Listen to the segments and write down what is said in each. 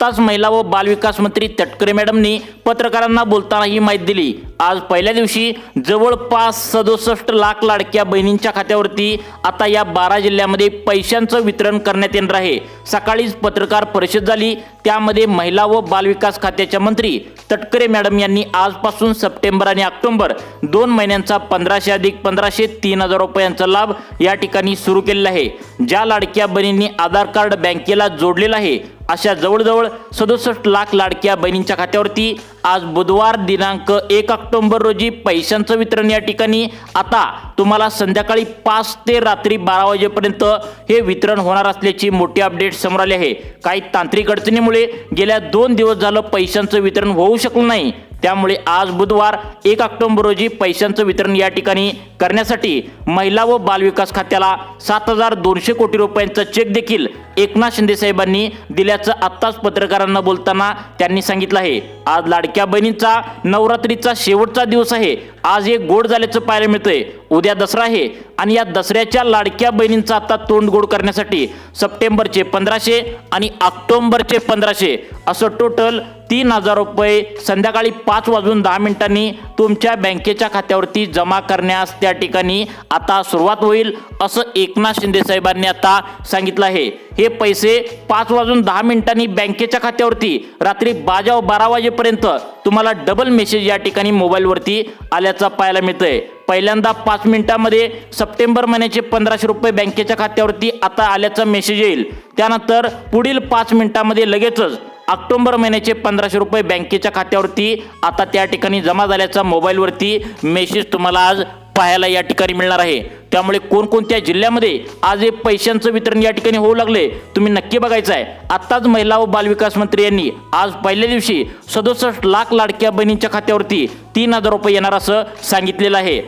आताच महिला व बालविकास मंत्री तटकरे मॅडमनी पत्रकारांना बोलताना ही माहिती दिली। आज पहिल्या दिवशी जवळपास 67 लाख लाडक्या बहिणींच्या खात्यावरती आता या 12 जिल्ह्यामध्ये पैशांचं वितरण करण्यात येणार आहे। सकाळीच पत्रकार परिषद झाली, त्यामध्ये महिला व बालविकास खात्याच्या मंत्री तटकरे मॅडम यांनी आजपासून सप्टेंबर आणि ऑक्टोबर 2 महिन्यांचा 1500 अधिक 1500 3000 रुपयांचा लाभ या ठिकाणी सुरू केलेला आहे। ज्या लाडक्या बहिणींनी आधार कार्ड बँकेला जोडलेला आहे अशा जवळजवळ 67 लाख लाडक्या बहिणींच्या खात्यावरती आज बुधवार दिनांक 1 ऑक्टोबर रोजी पैशांचं वितरण या ठिकाणी आता तुम्हाला संध्याकाळी 5 ते रात्री 12 वाजेपर्यंत हे वितरण होणार असल्याची मोठी अपडेट समोर आली आहे। काही तांत्रिक अडचणीमुळे गेल्या 2 दिवस झालं पैशांचं वितरण होऊ शकलं नाही, त्यामुळे आज बुधवार 1 ऑक्टोबर रोजी पैशांचं वितरण या ठिकाणी करण्यासाठी महिला व बालविकास खात्याला 7200 कोटी रुपयांचा चेक देखील एकनाथ शिंदे साहेबांनी दिल्याचं आत्ताच पत्रकारांना बोलताना त्यांनी सांगितलं आहे। आज लाडक्या बहिणींचा नवरात्रीचा शेवटचा दिवस आहे। आज एक गोड झाल्याचं पाहायला मिळतंय। उद्या दसरा आहे आणि या दसऱ्याच्या लाडक्या बहिणींचा आता तोंड गोड करण्यासाठी सप्टेंबरचे 1500 आणि ऑक्टोबरचे 1500 असं टोटल 3000 रुपये संध्याकाळी 5:10 तुमच्या बँकेच्या खात्यावरती जमा करण्यास त्या ठिकाणी आता सुरुवात होईल असं एकनाथ शिंदे साहेबांनी आता सांगितलं आहे। हे पैसे 5:10 बँकेच्या खात्यावरती रात्री 12 वाजेपर्यंत तुम्हाला डबल मेसेज या ठिकाणी मोबाईलवरती आल्याचा पाहायला मिळतंय। पहिल्यांदा 5 मिनिटांमध्ये सप्टेंबर महिन्याचे 1500 रुपये बँकेच्या खात्यावरती आता आल्याचा मेसेज येईल। त्यानंतर पुढील 5 मिनिटांमध्ये लगेचच ऑक्टोबर महिन्याचे 1500 रुपये बँकेच्या खात्यावरती आता त्या ठिकाणी जमा झाल्याचा मोबाईलवरती मेसेज तुम्हाला आज पाहायला या ठिकाणी मिळणार आहे। त्यामुळे कोणकोणत्या जिल्ह्यामध्ये आज हे पैशांचं वितरण या ठिकाणी होऊ लागले तुम्ही नक्की बघायचं आहे। आताच महिला व बालविकास मंत्री यांनी आज पहिल्या दिवशी 67 लाख लाडक्या बहिणींच्या खात्यावरती 3000 रुपये येणार असं सांगितलेलं आहे।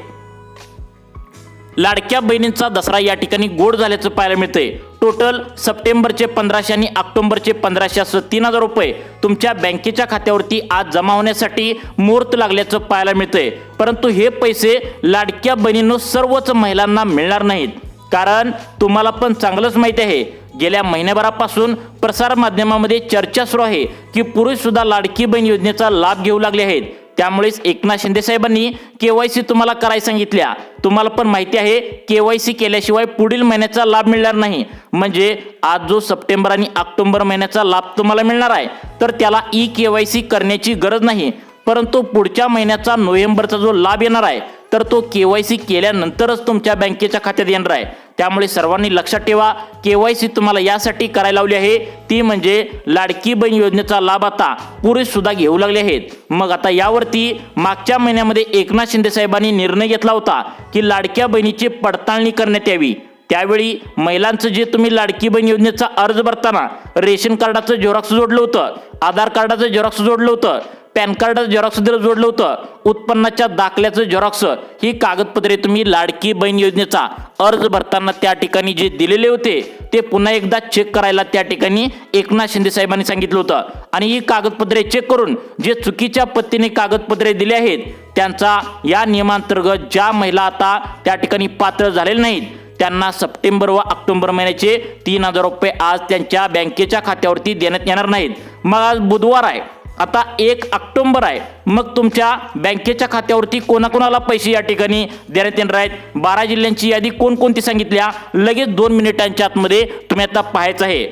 लाडक्या बहिणींचा दसरा या ठिकाणी गोड झाल्याचं पाहायला मिळतंय। टोटल सप्टेंबरचे 1500 आणि ऑक्टोबरचे 1500 असं 3000 रुपये तुमच्या बँकेच्या खात्यावरती आज जमा होण्यासाठी मुहूर्त लागल्याचं पाहायला मिळतंय। परंतु हे पैसे लाडक्या बहिणींनो सर्वच महिलांना मिळणार नाहीत, कारण तुम्हाला पण चांगलंच माहिती आहे गेल्या महिन्याभरापासून प्रसार माध्यमामध्ये चर्चा सुरू आहे की पुरुष सुद्धा लाडकी बहीण योजनेचा लाभ घेऊ लागले आहेत। त्यामुळेच एकनाथ शिंदे साहेबांनी केवायसी तुम्हाला करायला सांगितल्या। तुम्हाला पण माहिती आहे केवायसी केल्याशिवाय पुढील महिन्याचा लाभ मिळणार नाही। म्हणजे आज जो सप्टेंबर आणि ऑक्टोबर महिन्याचा लाभ तुम्हाला मिळणार आहे तर त्याला ई केवायसी करण्याची गरज नाही, परंतु पुढच्या महिन्याचा नोव्हेंबरचा जो लाभ येणार आहे तर तो केवायसी केल्यानंतरच तुमच्या बँकेच्या खात्यात येणार आहे। त्यामुळे सर्वांनी लक्षात ठेवा, केवायसी तुम्हाला यासाठी करायला लावली आहे ती म्हणजे लाडकी बहीण योजनेचा लाभ आता पुरुष सुद्धा घेऊ लागले आहेत। मग आता यावरती मागच्या महिन्यामध्ये एकनाथ शिंदे साहेबांनी निर्णय घेतला होता की लाडक्या बहिणीची पडताळणी करण्यात यावी। त्यावेळी महिलांचं जे तुम्ही लाडकी बहीण योजनेचा अर्ज भरताना रेशन कार्डाचं झेरॉक्स जोडलं होतं, आधार कार्डाचं झेरॉक्स जोडलं होतं, पॅन कार्डाचं झेरॉक्स जोडलं होतं, उत्पन्नाच्या दाखल्याचं झेरॉक्स, ही कागदपत्रे तुम्ही लाडकी बहीण योजनेचा अर्ज भरताना त्या ठिकाणी जे दिलेले होते ते पुन्हा एकदा चेक करायला त्या ठिकाणी एकनाथ शिंदे साहेबांनी सांगितलं होतं। आणि ही कागदपत्रे चेक करून जे चुकीच्या पद्धतीने कागदपत्रे दिले आहेत त्यांचा या नियमांतर्गत ज्या महिला आता त्या ठिकाणी पात्र झालेल्या नाहीत त्यांना सप्टेंबर व ऑक्टोबर महिन्याचे 3000 रुपये आज त्यांच्या बँकेच्या खात्यावरती देण्यात येणार नाहीत। मग आज बुधवार आहे, आता 1 ऑक्टोबर आहे, मग तुमच्या बँकेच्या खात्यावरती कोणाकोणाला पैसे या ठिकाणी देण्यात येणार आहेत? 12 जिल्ह्यांची यादी कोणकोणती सांगितल्या लगेच 2 मिनिटांच्या आतमध्ये तुम्ही आता पाहायचं आहे।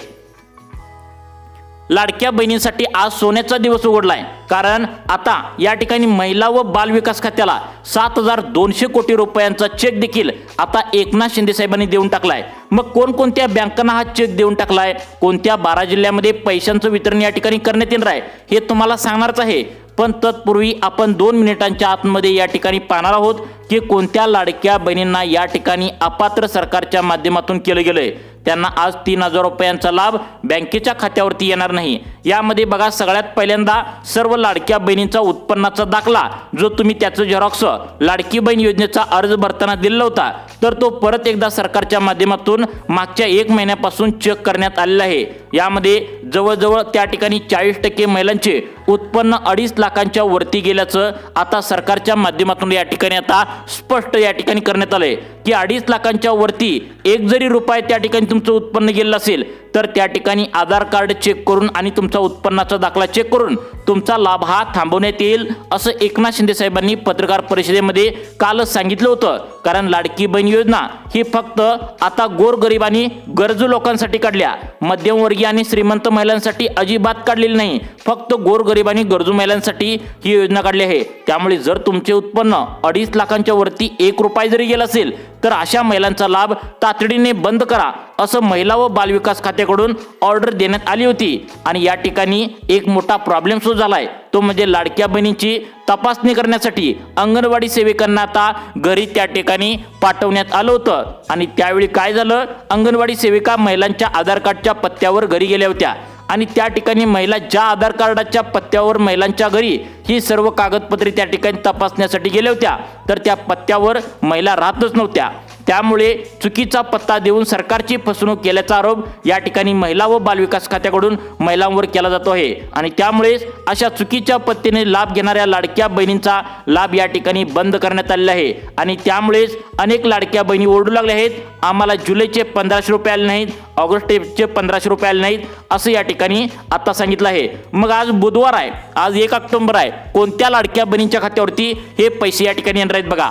लाडक्या बहिणींसाठी आज सोन्याचा दिवस उघडलाय, कारण आता या ठिकाणी महिला व बालविकास खात्याला 7200 कोटी रुपयांचा चेक देखील आता एकनाथ शिंदे साहेबांनी देऊन टाकलाय। मग कोणकोणत्या बँकांना हा चेक देऊन टाकलाय, कोणत्या 12 जिल्ह्यामध्ये पैशांचं वितरण या ठिकाणी करण्यात येणार आहे हे तुम्हाला सांगणारच आहे। पण तत्पूर्वी आपण 2 मिनिटांच्या आतमध्ये या ठिकाणी पाहणार आहोत की कोणत्या लाडक्या बहिणींना या ठिकाणी अपात्र सरकारच्या माध्यमातून केलं गेलंय। त्यांना आज 3000 रुपयांचा लाभ बँकेच्या खात्यावरती येणार नाही। यामध्ये बघा, सगळ्यात पहिल्यांदा सर्व लाडक्या बहिणींचा उत्पन्नाचा दाखला जो तुम्ही त्याचं झेरॉक्स लाडकी बहीण योजनेचा अर्ज भरताना दिला होता तर तो परत एकदा सरकारच्या माध्यमातून मागच्या 1 महिन्यापासून चेक करण्यात आलेला आहे। यामध्ये जवळजवळ त्या ठिकाणी 40% महिलांचे उत्पन्न 2.5 लाखांच्या वरती गेल्याचं आता सरकारच्या माध्यमातून या ठिकाणी आता स्पष्ट या ठिकाणी करण्यात आलंय। की 2.5 लाखांच्या वरती एक जरी रुपये त्या ठिकाणी तुमचं उत्पन्न गेलं असेल तर त्या ठिकाणी आधार कार्ड चेक करून आणि तुमचा उत्पन्नाचा दाखला चेक करून तुमचा लाभ हा थांबवण्यात येईल असं एकनाथ शिंदे साहेबांनी पत्रकार परिषदेमध्ये कालच सांगितलं होतं. कारण लाडकी बहीण योजना ही फक्त आता गोरगरीब आणि गरजू लोकांसाठी काढल्या, मध्यमवर्गीय आणि श्रीमंत महिलांसाठी अजिबात काढलेली नाही, फक्त गोरगरीब आणि गरजू महिलांसाठी ही योजना काढली आहे. त्यामुळे जर तुमचे उत्पन्न 2.5 लाखांच्या वरती 1 रुपया जरी गेला असेल तर अशा महिलांचा लाभ तातडीने बंद करा असं महिला व बालविकास खात्याकडून ऑर्डर देण्यात आली होती. आणि या ठिकाणी एक मोठा प्रॉब्लेम सुरू झालाय, तो म्हणजे लाडक्या बहिणींची तपासणी करण्यासाठी अंगणवाडी सेविकांना आता घरी त्या ठिकाणी पाठवण्यात आलं होतं. आणि त्यावेळी काय झालं, अंगणवाडी सेविका महिलांच्या आधार कार्डच्या पत्त्यावर घरी गेल्या होत्या आणि त्या ठिकाणी महिला ज्या आधार कार्डाच्या पत्त्यावर महिलांच्या घरी ही सर्व कागदपत्रे त्या ठिकाणी तपासण्यासाठी गेल्या होत्या तर त्या पत्त्यावर महिला राहतच नव्हत्या. त्यामुळे चुकीचा पत्ता देऊन सरकारची फसवणूक केल्याचा आरोप या ठिकाणी महिला व बालविकास खात्याकडून महिलांवर केला जातो आहे. आणि त्यामुळेच अशा चुकीच्या पत्त्याने लाभ घेणाऱ्या लाडक्या बहिणींचा लाभ या ठिकाणी बंद करण्यात आलेला आहे. आणि त्यामुळेच अनेक लाडक्या बहिणी ओरडू लागल्या आहेत, आम्हाला जुलैचे 1500 रुपये आले नाहीत, ऑगस्टचे 1500 रुपये आले नाहीत असं या ठिकाणी आता सांगितलं आहे. मग आज बुधवार आहे, आज 1 ऑक्टोबर आहे, कोणत्या लाडक्या बहिणींच्या खात्यावरती हे पैसे या ठिकाणी येणार आहेत बघा.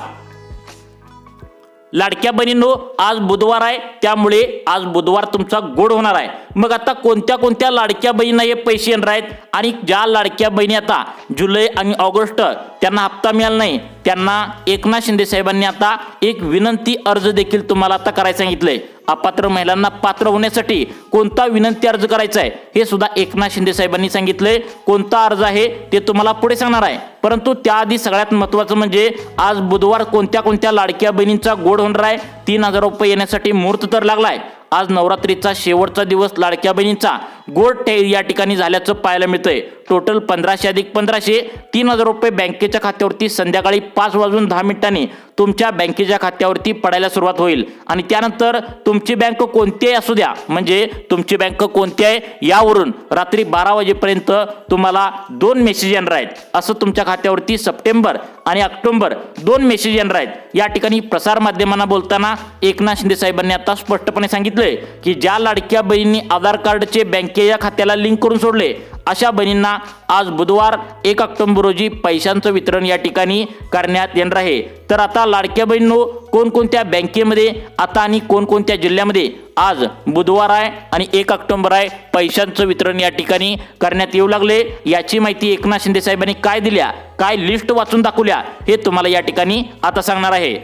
लाडक्या बहिणींनो, आज बुधवार आहे, त्यामुळे आज बुधवार तुमचा गोड होणार आहे. मग आता कोणत्या कोणत्या लाडक्या बहिणींना हे पैसे येणार आहेत आणि ज्या लाडक्या बहिणी आता जुलै आणि ऑगस्ट त्यांना हप्ता मिळाला नाही त्यांना एकनाथ शिंदे साहेबांनी आता एक विनंती अर्ज देखील तुम्हाला आता करायला सांगितलंय. अपात्र महिलांना पात्र होण्यासाठी कोणता विनंती अर्ज करायचा आहे हे सुद्धा एकनाथ शिंदे साहेबांनी सांगितलंय. कोणता अर्ज आहे ते तुम्हाला पुढे सांगणार आहे, परंतु त्याआधी सगळ्यात महत्त्वाचं म्हणजे आज बुधवार कोणत्या कोणत्या लाडक्या बहिणींचा गोड होणार आहे. 3000 रुपये येण्यासाठी मुहूर्त तर लागलाय. आज नवरात्रीचा शेवटचा दिवस लाडक्या बहिणींचा गोड या ठिकाणी झाल्याचं पाहायला मिळतंय. टोटल 1500 अधिक 1500 3000 रुपये बँकेच्या खात्यावरती संध्याकाळी 5:10 तुमच्या बँकेच्या खात्यावरती पडायला सुरुवात होईल. आणि त्यानंतर तुमची बँक कोणतीही असू द्या, म्हणजे तुमची बँक कोणती आहे यावरून रात्री 12 वाजेपर्यंत तुम्हाला 2 मेसेज येणार आहेत. असं तुमच्या खात्यावरती सप्टेंबर आणि ऑक्टोबर 2 मेसेज येणार आहेत. या ठिकाणी प्रसार माध्यमांना बोलताना एकनाथ शिंदे साहेबांनी आता स्पष्टपणे सांगितलंय की ज्या लाडक्या बहिणींनी आधार कार्डचे बँकेच्या खात्याला लिंक करून सोडले अशा बहिणींना आज बुधवार 1 ऑक्टोबर रोजी पैशांचं वितरण या ठिकाणी करण्यात येणार आहे. तर आता लाडक्या बहिणींनो, कोणकोणत्या बँकेमध्ये आता आणि कोणकोणत्या जिल्ह्यामध्ये आज बुधवार आहे आणि 1 ऑक्टोबर आहे पैशांचं वितरण या ठिकाणी करण्यात येऊ लागले याची माहिती एकनाथ शिंदे साहेबांनी काय दिल्या, काय लिस्ट वाचून दाखवल्या हे तुम्हाला या ठिकाणी आता सांगणार आहे.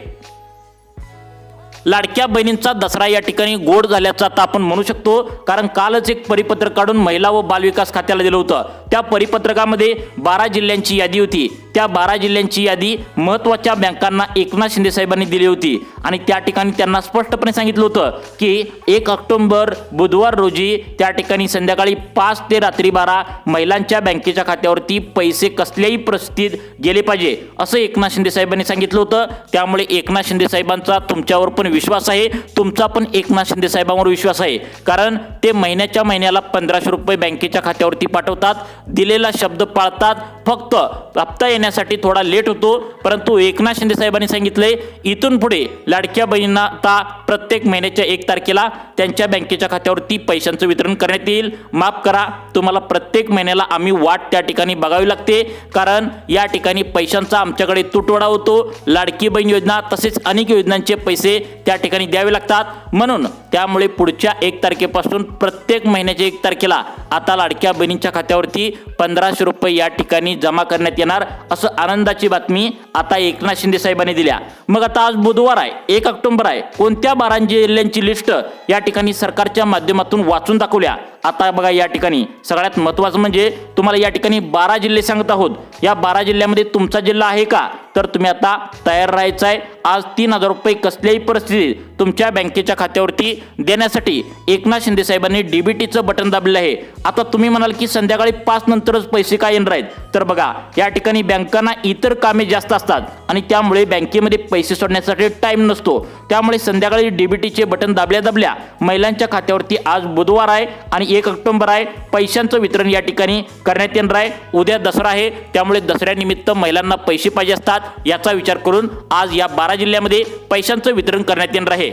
लाडक्या बहिणींचा दसरा या ठिकाणी गोड झाल्याचं आता आपण म्हणू शकतो, कारण कालच एक परिपत्रक काढून महिला व बालविकास खात्याला दिलं होतं. त्या परिपत्रकामध्ये 12 जिल्ह्यांची यादी होती. त्या 12 जिल्ह्यांची यादी महत्त्वाच्या बँकांना एकनाथ शिंदे साहेबांनी दिली होती आणि त्या ठिकाणी त्यांना स्पष्टपणे सांगितलं होतं की 1 ऑक्टोबर बुधवार रोजी त्या ठिकाणी संध्याकाळी 5 ते रात्री 12 महिलांच्या बँकेच्या खात्यावरती पैसे कसल्याही परिस्थितीत गेले पाहिजे असं एकनाथ शिंदे साहेबांनी सांगितलं होतं. त्यामुळे एकनाथ शिंदे साहेबांचा तुमच्यावर पण विश्वास आहे, तुमचा पण एकनाथ शिंदे साहेबांवर विश्वास आहे, कारण ते महिन्याच्या महिन्याला 1500 रुपये बँकेच्या खात्यावरती पाठवतात, दिलेला शब्द पाळतात. फक्त हप्ता येण्यासाठी थोडा लेट होतो, परंतु एकनाथ शिंदे साहेबांनी सांगितलंय इथून पुढे लाडक्या बहिणींना आता प्रत्येक महिन्याच्या 1 तारखेला त्यांच्या बँकेच्या खात्यावरती पैशांचं वितरण करण्यात येईल. माफ करा, तुम्हाला प्रत्येक महिन्याला आम्ही वाट त्या ठिकाणी बघावी लागते, कारण या ठिकाणी पैशांचा आमच्याकडे तुटवडा होतो. लाडकी बहीण योजना तसेच अनेक योजनांचे पैसे त्या ठिकाणी द्यावे लागतात. म्हणून त्यामुळे पुढच्या 1 तारखेपासून प्रत्येक महिन्याच्या 1 तारखेला आता लाडक्या बहिणींच्या खात्यावरती 1500 रुपये या ठिकाणी जमा करण्यात येणार असं आनंदाची बातमी आता एकनाथ शिंदे साहेबांनी दिल्या. मग आता आज बुधवार आहे, 1 ऑक्टोबर आहे, कोणत्या 12 जिल्ह्यांची लिस्ट या ठिकाणी सरकारच्या माध्यमातून वाचून दाखवल्या. आता बघा, या ठिकाणी सगळ्यात महत्त्वाचं म्हणजे तुम्हाला या ठिकाणी 12 जिल्हे सांगत आहोत. या 12 जिल्ह्यामध्ये तुमचा जिल्हा आहे का, तर तुम्ही आता तयार राहायचं आहे. आज 3000 रुपये कसल्याही परिस्थितीत तुमच्या बँकेच्या खात्यावरती देण्यासाठी एकनाथ शिंदे साहेबांनी डीबीटीचं बटन दाबलेलं आहे. आता तुम्ही म्हणाल की संध्याकाळी 5 नंतरच पैसे काय येणार आहेत, तर बघा या ठिकाणी बँकांना इतर कामे जास्त असतात आणि त्यामुळे बँकेमध्ये पैसे सोडण्यासाठी टाइम नसतो. त्यामुळे संध्याकाळी डीबीटीचे बटन दाबल्या महिलांच्या खात्यावरती आज बुधवार आहे आणि 1 ऑक्टोबर आहे पैशांचं वितरण या ठिकाणी करण्यात येणार आहे. उद्या दसरा आहे, त्यामुळे दसऱ्यानिमित्त महिलांना पैसे पाहिजे असतात. याचा विचार करून आज या 12 जिल्ह्यामध्ये पैशांचं वितरण करण्यात येणार आहे।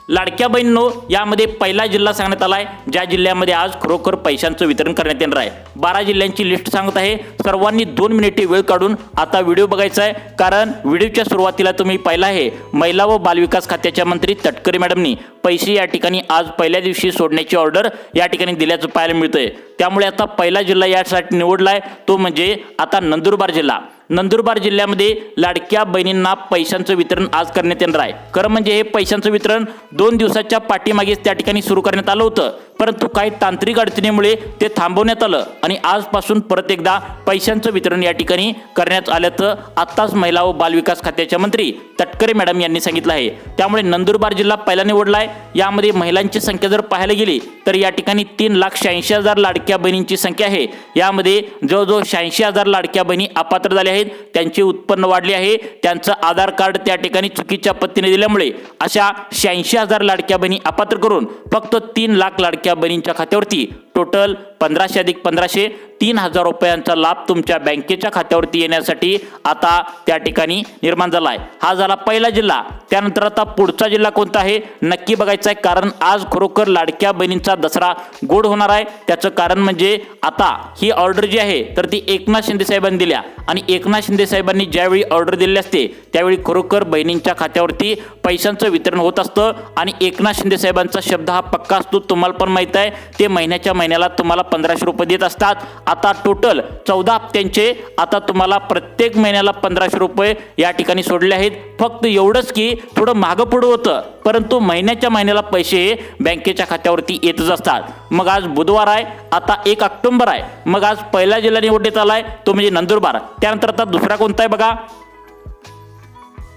लाडक्या बहिणींनो, यामध्ये पहिला जिल्हा सांगण्यात आलाय ज्या जिल्ह्यामध्ये आज खरोखर पैशांचं वितरण करण्यात येणार आहे। 12 जिल्ह्यांची लिस्ट सांगत आहे। सर्वांनी 2 मिनिटे वेळ काढून आता व्हिडिओ बघायचा आहे, कारण व्हिडिओच्या सुरुवातीला तुम्ही पाहिला आहे महिला व बालविकास खात्याच्या मंत्री तटकरे मॅडमनी पैसे या ठिकाणी आज पहिल्या दिवशी सोडण्याची ऑर्डर या ठिकाणी दिल्याचं पाहायला मिळतंय। त्यामुळे आता पहिला जिल्हा यासाठी निवडलाय तो म्हणजे आता नंदुरबार जिल्हा। नंदुरबार जिल्ह्यामध्ये लाडक्या बहिणींना पैशांचं वितरण आज करण्यात येणार आहे। खरं म्हणजे हे पैशांचं वितरण 2 दिवसाच्या पाठीमागेच त्या ठिकाणी सुरू करण्यात आलं होतं, परंतु काही तांत्रिक अडचणीमुळे ते थांबवण्यात आलं आणि आजपासून परत एकदा पैशांचं वितरण या ठिकाणी करण्यात आल्याचं आत्ताच महिला व बालविकास खात्याच्या मंत्री तटकरे मॅडम यांनी सांगितलं आहे। त्यामुळे नंदुरबार जिल्हा पहिला निवडलाय। यामध्ये महिलांची संख्या जर पाहायला गेली तर या ठिकाणी 3,86,000 लाडक्या बहिणींची संख्या आहे। यामध्ये जवळजवळ 86,000 लाडक्या बहिणी अपात्र झाल्या आहेत, त्यांचे उत्पन्न वाढले आहे, त्यांचं आधार कार्ड त्या ठिकाणी चुकीच्या पद्धतीने दिल्यामुळे अशा 86,000 लाडक्या बहिणी अपात्र करून फक्त 3 लाख लाडक्या बहिणींच्या खात्यावरती टोटल 1500 अधिक 1500 3,000 रुपयांचा लाभ तुमच्या बँकेच्या खात्यावरती येण्यासाठी आता त्या ठिकाणी निर्माण झाला आहे। हा झाला पहिला जिल्हा। त्यानंतर आता पुढचा जिल्हा कोणता आहे नक्की बघायचा आहे, कारण आज खरोखर लाडक्या बहिणींचा दसरा गोड होणार आहे। त्याचं कारण म्हणजे आता ही ऑर्डर जी आहे तर ती एकनाथ शिंदे साहेबांनी दिल्या आणि एकनाथ शिंदे साहेबांनी ज्यावेळी ऑर्डर दिलेली असते त्यावेळी खरोखर बहिणींच्या खात्यावरती पैशांचं वितरण होत असतं आणि एकनाथ शिंदे साहेबांचा शब्द हा पक्का असतो। तुम्हाला पण माहित आहे, ते महिन्याच्या महिन्याला तुम्हाला 1500 रुपये देत असतात। आता टोटल 14 हप्त्यांचे आता तुम्हाला प्रत्येक महिन्याला 1500 रुपये या ठिकाणी सोडले आहेत। फक्त एवढंच की थोडं मागं पुढं होतं, परंतु महिन्याच्या महिन्याला पैसे हे बँकेच्या खात्यावरती येतच असतात। मग आज बुधवार आहे, आता 1 ऑक्टोबर आहे। मग आज पहिला जिल्हा निवडण्यात आलाय तो म्हणजे नंदुरबार। त्यानंतर आता दुसरा कोणता आहे बघा।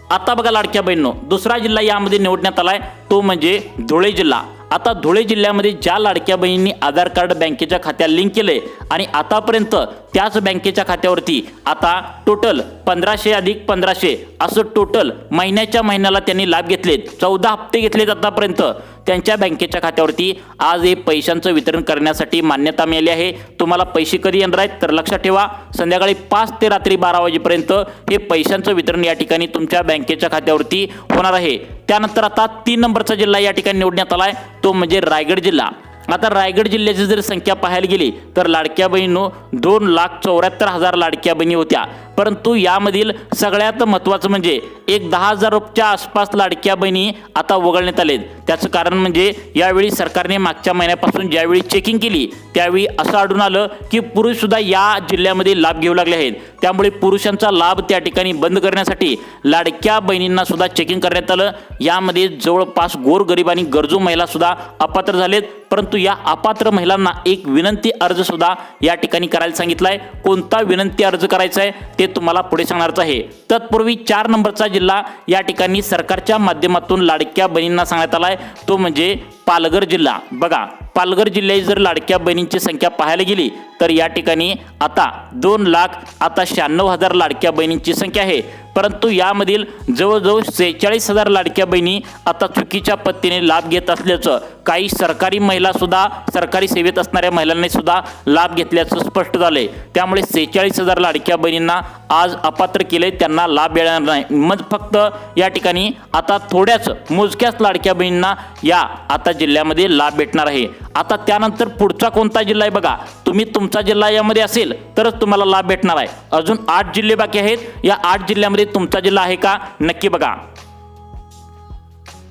आता बघा लाडक्या बहिणींनो, दुसरा जिल्हा यामध्ये निवडण्यात आलाय तो म्हणजे धुळे जिल्हा। आता धुळे जिल्ह्यामध्ये ज्या लाडक्या बहिणींनी आधार कार्ड बँकेच्या खात्याला लिंक केले आणि आतापर्यंत त्याच बँकेच्या खात्यावरती आता टोटल 1500 अधिक 1500 असं टोटल महिन्याच्या महिन्याला त्यांनी लाभ घेतलेत, 14 हप्ते घेतलेत आतापर्यंत, त्यांच्या बँकेच्या खात्यावरती आज हे पैशांचं वितरण करण्यासाठी मान्यता मिळाली आहे। तुम्हाला पैसे कधी येणार आहेत तर लक्षात ठेवा, संध्याकाळी 5 ते रात्री 12 वाजेपर्यंत हे पैशांचं वितरण या ठिकाणी तुमच्या बँकेच्या खात्यावरती होणार आहे। त्यानंतर आता 3 नंबरचा जिल्हा या ठिकाणी निवडण्यात आलाय तो म्हणजे रायगड जिल्हा। आता रायगड जिल्ह्याची जर संख्या पाहायला गेली तर लाडक्या बहिणींनो 2,74,000 लाडक्या बहिणी होत्या, परंतु यामधील सगळ्यात महत्त्वाचं म्हणजे एक 10,000च्या आसपास लाडक्या बहिणी आता वगळण्यात आलेत। त्याचं कारण म्हणजे यावेळी सरकारने मागच्या महिन्यापासून ज्यावेळी चेकिंग केली त्यावेळी असं आढळून आलं की पुरुषसुद्धा या जिल्ह्यामध्ये लाभ घेऊ लागले आहेत। त्यामुळे पुरुषांचा लाभ त्या ठिकाणी बंद करण्यासाठी लाडक्या बहिणींना सुद्धा चेकिंग करण्यात आलं। यामध्ये जवळपास गोरगरीब आणि गरजू महिला सुद्धा अपात्र झालेत, परंतु या अपात्र महिलांना एक विनंती अर्ज सुद्धा या ठिकाणी करायला सांगितलाय। कोणता विनंती अर्ज करायचा आहे ते तुम्हाला पुढे सांगणारच आहे। तत्पूर्वी 4 नंबरचा जिल्हा या ठिकाणी सरकारच्या माध्यमातून लाडक्या बहिणींना सांगण्यात आलाय तो म्हणजे पालघर जिल्हा। बघा, पालघर जिल्ह्याची जर लाडक्या बहिणींची संख्या पाहायला गेली तर या ठिकाणी आता 2,96,000 लाडक्या बहिणींची संख्या आहे, परंतु यामधील जवळजवळ 46,000 लाडक्या बहिणी आता चुकीच्या पद्धतीने लाभ घेत असल्याचं, काही सरकारी महिला सुद्धा सरकारी सेवेत असणाऱ्या महिलांनी सुद्धा लाभ घेतल्याचं स्पष्ट झालंय। त्यामुळे 46,000 लाडक्या बहिणींना आज अपात्र केले, त्यांना लाभ मिळणार नाही। मग फक्त या ठिकाणी आता थोड्याच मोजक्याच लाडक्या बहिणींना या आता जिल्ह्यामध्ये लाभ भेटणार आहे। आता त्यानंतर पुढचा कोणता जिल्हा आहे बघा, तुम्ही तुमचा जिल्हा यामध्ये असेल तरच तुम्हाला लाभ भेटणार आहे। अजून 8 जिल्हे बाकी आहेत, या 8 जिल्ह्यामध्ये तुमचा जिल्हा आहे का नक्की बघा।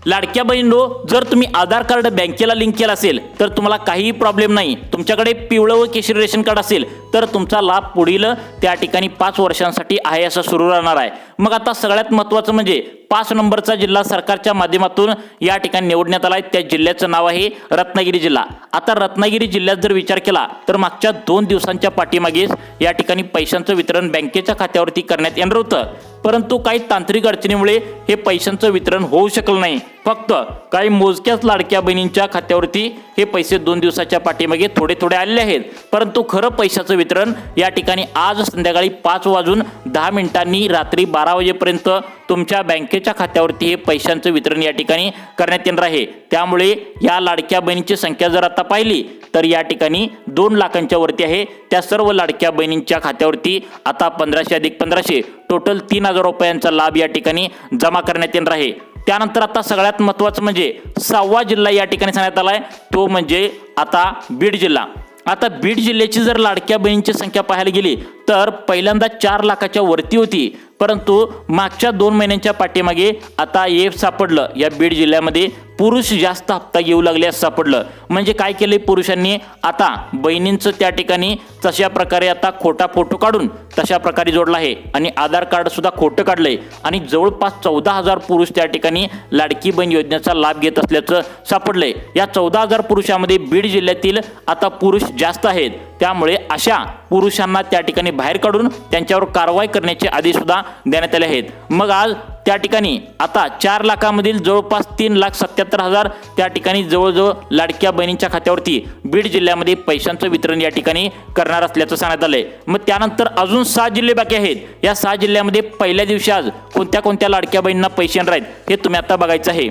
लाडक्या बहिणींनो, जर तुम्ही आधार कार्ड बँकेला लिंक केलं असेल तर तुम्हाला काहीही प्रॉब्लेम नाही। तुमच्याकडे पिवळं व केशरी रेशन कार्ड असेल तर तुमचा लाभ पुढील त्या ठिकाणी 5 वर्षांसाठी आहे असं सुरू राहणार आहे। मग आता सगळ्यात महत्त्वाचं म्हणजे 5 नंबरचा जिल्हा सरकारच्या माध्यमातून या ठिकाणी निवडण्यात आलाय, त्या जिल्ह्याचं नाव आहे रत्नागिरी जिल्हा। आता रत्नागिरी जिल्ह्यात जर विचार केला तर मागच्या 2 दिवसांच्या पाठीमागेच या ठिकाणी पैशांचं वितरण बँकेच्या खात्यावरती करण्यात येणार होतं, परंतु काही तांत्रिक अडचणीमुळे हे पैशांचं वितरण होऊ शकलं नाही। फक्त काही मोजक्याच लाडक्या बहिणींच्या खात्यावरती हे पैसे 2 दिवसाच्या पाठीमागे थोडे थोडे आलेले आहेत, परंतु खरं पैशाचं वितरण या ठिकाणी आज संध्याकाळी 5 वाजून 10 मिनिटांनी रात्री 12 वाजेपर्यंत तुमच्या बँकेच्या खात्यावरती हे पैशांचं वितरण या ठिकाणी करण्यात येणार आहे। त्यामुळे या लाडक्या बहिणीची संख्या जर आता पाहिली तर या ठिकाणी 2 लाखांच्या वरती आहे। त्या सर्व लाडक्या बहिणींच्या खात्यावरती आता 1500 अधिक 1500 टोटल 3000 रुपयांचा लाभ या ठिकाणी जमा करण्यात येणार आहे। त्यानंतर आता सगळ्यात महत्त्वाचं म्हणजे 6वा जिल्हा या ठिकाणी सांगण्यात आलाय, तो म्हणजे आता बीड जिल्हा। आता बीड जिल्ह्याची जर लाडक्या बहिणींची संख्या पाहायला गेली तर पहिल्यांदा 4 लाखाच्या वरती होती, परंतु मागच्या 2 महिन्यांच्या पाठीमागे आता हे सापडलं या बीड जिल्ह्यामध्ये पुरुष जास्त हप्ता घेऊ लागले असं सापडलं। म्हणजे काय केले पुरुषांनी, आता बहिणींचं त्या ठिकाणी तशा प्रकारे आता खोटा फोटो काढून तशा प्रकारे जोडला आहे आणि आधार कार्ड सुद्धा खोटं काढलंय आणि जवळपास 14,000 पुरुष त्या ठिकाणी लाडकी बहीण योजनेचा लाभ घेत असल्याचं सापडलंय। या 14,000 पुरुषांमध्ये बीड जिल्ह्यातील आता पुरुष जास्त आहेत, त्यामुळे अशा पुरुषांना त्या ठिकाणी बाहेर काढून त्यांच्यावर कारवाई करण्याचे आदेश सुद्धा देण्यात आले आहेत। मग आज त्या ठिकाणी आता 4 लाखामधील जवळपास 3,77,000 त्या ठिकाणी जवळजवळ लाडक्या बहिणींच्या खात्यावरती बीड जिल्ह्यामध्ये पैशांचं वितरण या ठिकाणी करणार असल्याचं सांगण्यात आलंय। मग त्यानंतर अजून 6 जिल्हे बाकी आहेत। या 6 जिल्ह्यामध्ये पहिल्या दिवशी आज कोणत्या कोणत्या लाडक्या बहिणींना पैसे येणार आहेत हे तुम्ही आता बघायचं आहे।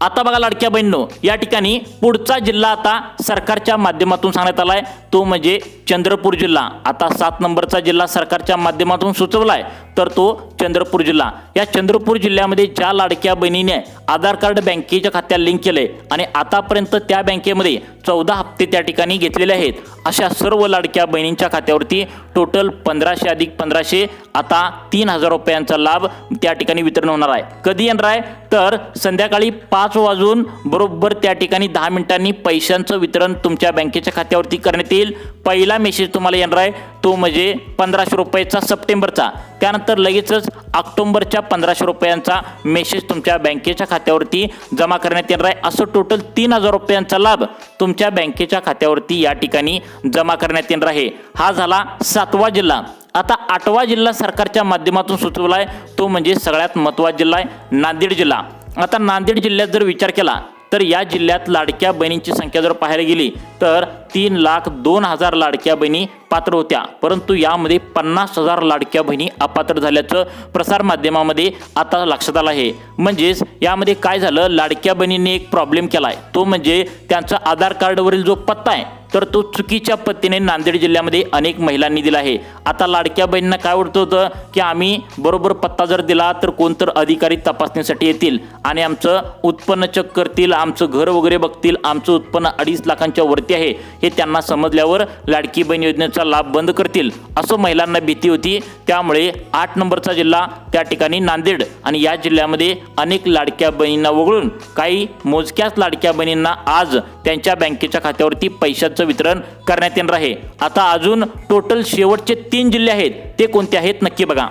आता बघा लाडक्या बहिणींनो, या ठिकाणी पुढचा जिल्हा आता सरकारच्या माध्यमातून सांगण्यात आलाय, तो म्हणजे चंद्रपूर जिल्हा। आता 7 नंबरचा जिल्हा सरकारच्या माध्यमातून सुचवलाय तर तो चंद्रपूर जिल्हा। या चंद्रपूर जिल्ह्यामध्ये ज्या लाडक्या बहिणीने आधार कार्ड बँकेच्या खात्यात लिंक केले आणि आतापर्यंत त्या बँकेमध्ये 14 हप्ते त्या ठिकाणी घेतलेले आहेत, अशा सर्व लाडक्या बहिणींच्या खात्यावरती टोटल 1500 अधिक 1500 आता 3000 रुपयांचा लाभ त्या ठिकाणी वितरण होणार आहे। कधी येणार आहे तर संध्याकाळी 5 वाजून बरोबर त्या ठिकाणी 10 मिनिटांनी पैशांचं वितरण तुमच्या बँकेच्या खात्यावरती करण्यात येईल। पहिला मेसेज तुम्हाला येणार आहे तो म्हणजे 1500 रुपयाचा सप्टेंबरचा, त्यानंतर लगेचच ऑक्टोबरच्या 1500 रुपयांचा मेसेज तुमच्या बँकेच्या खात्यावरती जमा करण्यात येणार आहे। असं टोटल 3000 रुपयांचा लाभ तुमच्या बँकेच्या खात्यावरती या ठिकाणी जमा करण्यात येणार आहे। हा झाला 7वा जिल्हा। आता 8वा जिल्हा सरकारच्या माध्यमातून सुचवला आहे, तो म्हणजे सगळ्यात महत्त्वाचा जिल्हा आहे नांदेड जिल्हा। आता नांदेड जिल्ह्यात जर विचार केला तर या जिल्ह्यात लाडक्या बहिणींची संख्या जर पाहायला गेली तर 3,02,000 लाडक्या बहिणी पात्र होत्या, परंतु यामध्ये 50,000 लाडक्या बहिणी अपात्र झाल्याचं प्रसार माध्यमामध्ये आता लक्षात आलं आहे। म्हणजेच यामध्ये काय झालं, लाडक्या बहिणींनी एक प्रॉब्लेम केलाय, तो म्हणजे त्यांचा आधार कार्डवरील जो पत्ता आहे तर तो चुकीच्या पद्धतीने नांदेड जिल्ह्यामध्ये अनेक महिलांनी दिला आहे। आता लाडक्या बहिणींना काय वाटत होतं की आम्ही बरोबर पत्ता जर दिला तर कोणतर अधिकारी तपासणीसाठी येतील आणि आमचं उत्पन्न चेक करतील, आमचं घर वगैरे बघतील, आमचं उत्पन्न 2.5 लाखांच्या वरती आहे हे त्यांना समजल्यावर लाडकी बहीण योजनेचा लाभ बंद करतील असं महिलांना भीती होती। त्यामुळे 8 नंबरचा जिल्हा त्या ठिकाणी नांदेड आणि या जिल्ह्यामध्ये अनेक लाडक्या बहिणींना वगळून काही मोजक्याच लाडक्या बहिणींना आज त्यांच्या बँकेच्या खात्यावरती पैशाचं वितरण करण्यात येणार आहे। आता अजून टोटल शेवटचे 3 जिल्हे आहेत, ते कोणते आहेत नक्की बघा।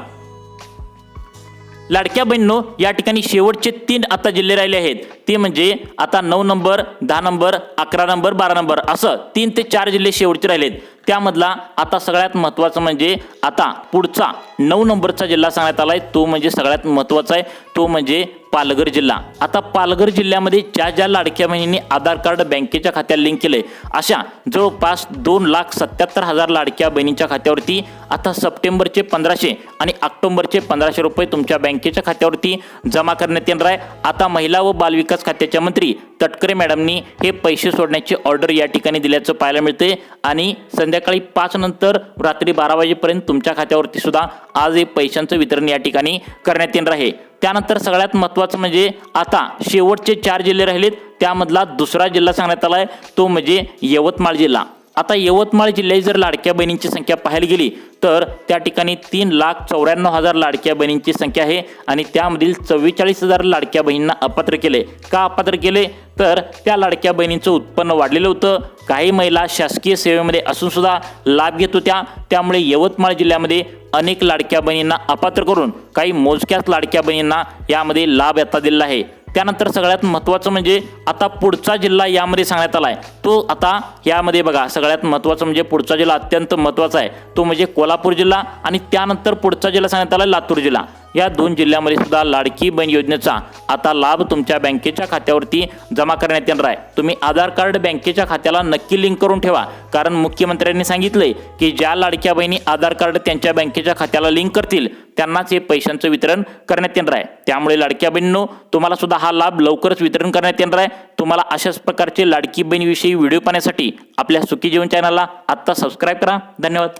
लाडक्या बहिणींनो, या ठिकाणी शेवटचे 3 आता जिल्हे राहिले आहेत, ते म्हणजे आता 9 नंबर 10 नंबर 11 नंबर 12 नंबर असं 3 ते 4 जिल्हे शेवटचे राहिलेत। त्यामधला आता सगळ्यात महत्त्वाचं म्हणजे आता पुढचा 9 नंबरचा जिल्हा सांगण्यात आलाय, तो म्हणजे सगळ्यात महत्त्वाचा आहे, तो म्हणजे पालघर जिल्हा। आता पालघर जिल्ह्यामध्ये ज्या ज्या लाडक्या बहिणींनी आधार कार्ड बँकेच्या खात्यात लिंक केले अशा जवळपास 2,77,000 लाडक्या बहिणींच्या खात्यावरती आता सप्टेंबरचे 1500 आणि ऑक्टोबरचे 1500 रुपये तुमच्या बँकेच्या खात्यावरती जमा करण्यात येणार आहे। आता महिला व बालविकास खात्याच्या मंत्री तटकरे मॅडमनी हे पैसे सोडण्याची ऑर्डर या ठिकाणी दिल्याचं पाहायला मिळते आणि संध्याकाळी 5 नंतर रात्री 12 वाजेपर्यंत तुमच्या खात्यावरती सुद्धा आज हे पैशांचं वितरण या ठिकाणी करण्यात येणार आहे। त्यानंतर सगळ्यात महत्त्वाचं म्हणजे आता शेवटचे 4 जिल्हे राहिलेत, त्यामधला दुसरा जिल्हा सांगण्यात आलाय, तो म्हणजे यवतमाळ जिल्हा। आता यवतमाळ जिल्ह्यात जर लाडक्या बहिणींची संख्या पाहायला गेली तर त्या ठिकाणी 3,94,000 लाडक्या बहिणींची संख्या आहे आणि त्यामधील 44,000 लाडक्या बहिणींना अपात्र केले। का अपात्र केले तर त्या लाडक्या बहिणींचं उत्पन्न वाढलेलं होतं, काही महिला शासकीय सेवेमध्ये असून सुद्धा लाभ घेत होत्या, त्यामुळे यवतमाळ जिल्ह्यामध्ये अनेक लाडक्या बहिणींना अपात्र करून काही मोजक्याच लाडक्या बहिणींना यामध्ये लाभ आता दिला आहे। त्यानंतर सगळ्यात महत्त्वाचं म्हणजे आता पुढचा जिल्हा यामध्ये सांगण्यात आलाय, तो आता यामध्ये बघा सगळ्यात महत्त्वाचं म्हणजे पुढचा जिल्हा अत्यंत महत्त्वाचा आहे, तो म्हणजे कोल्हापूर जिल्हा आणि त्यानंतर पुढचा जिल्हा सांगण्यात आला लातूर जिल्हा। या 2 जिल्ह्यामध्ये सुद्धा लाडकी बहीण योजनेचा आता लाभ तुमच्या बँकेच्या खात्यावरती जमा करण्यात येणार आहे। तुम्ही आधार कार्ड बँकेच्या खात्याला नक्की लिंक करून ठेवा, कारण मुख्यमंत्र्यांनी सांगितले की ज्या लाडक्या बहिणी आधार कार्ड त्यांच्या बँकेच्या खात्याला लिंक करतील त्यांनाच हे पैशांचं वितरण करण्यात येणार आहे। त्यामुळे लाडक्या बहिणींनो, तुम्हाला सुद्धा हा लाभ लवकरच वितरण करण्यात येणार आहे। तुम्हाला अशाच प्रकारचे लाडकी बहीण विषयी व्हिडिओ पाहण्यासाठी आपल्या सुखी जीवन चॅनलला आत्ता सबस्क्राईब करा। धन्यवाद।